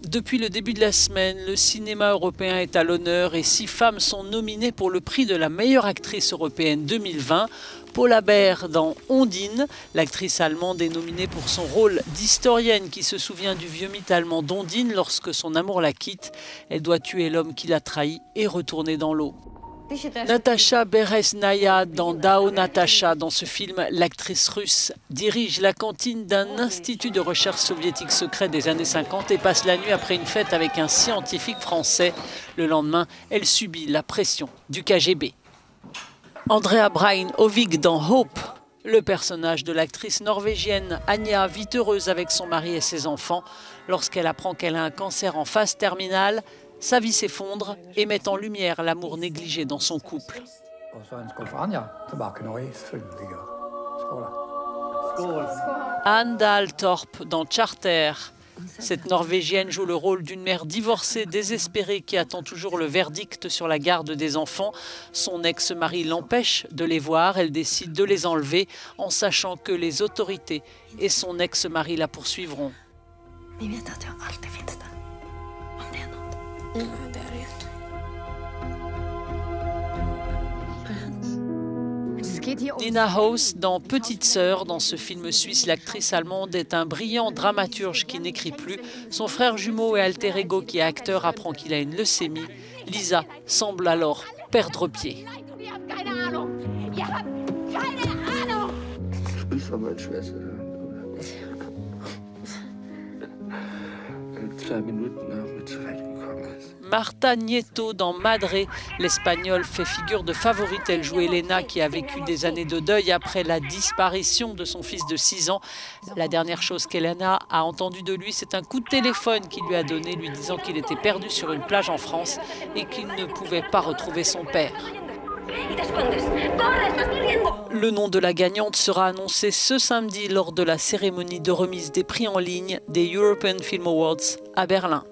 Depuis le début de la semaine, le cinéma européen est à l'honneur et 6 femmes sont nominées pour le prix de la meilleure actrice européenne 2020. Paula Beer dans Ondine. L'actrice allemande est nominée pour son rôle d'historienne qui se souvient du vieux mythe allemand d'Ondine lorsque son amour la quitte. Elle doit tuer l'homme qui l'a trahi et retourner dans l'eau. Natasha Beresnaya dans Dao Natasha. Dans ce film, l'actrice russe dirige la cantine d'un institut de recherche soviétique secret des années 50 et passe la nuit après une fête avec un scientifique français. Le lendemain, elle subit la pression du KGB. Andrea Brain Ovig dans Hope. Le personnage de l'actrice norvégienne Anja vit heureuse avec son mari et ses enfants. Lorsqu'elle apprend qu'elle a un cancer en phase terminale, sa vie s'effondre et met en lumière l'amour négligé dans son couple. Anne Dahl Torp dans Charter. Cette Norvégienne joue le rôle d'une mère divorcée désespérée qui attend toujours le verdict sur la garde des enfants. Son ex-mari l'empêche de les voir. Elle décide de les enlever en sachant que les autorités et son ex-mari la poursuivront. Nina Hoss dans Petite Sœur. Dans ce film suisse, l'actrice allemande est un brillant dramaturge qui n'écrit plus. Son frère jumeau et alter ego qui est acteur apprend qu'il a une leucémie. Lisa semble alors perdre pied. Marta Nieto dans Madre. L'Espagnole fait figure de favorite. Elle joue Elena qui a vécu des années de deuil après la disparition de son fils de 6 ans. La dernière chose qu'Elena a entendue de lui, c'est un coup de téléphone qu'il lui a donné, lui disant qu'il était perdu sur une plage en France et qu'il ne pouvait pas retrouver son père. Le nom de la gagnante sera annoncé ce samedi lors de la cérémonie de remise des prix en ligne des European Film Awards à Berlin.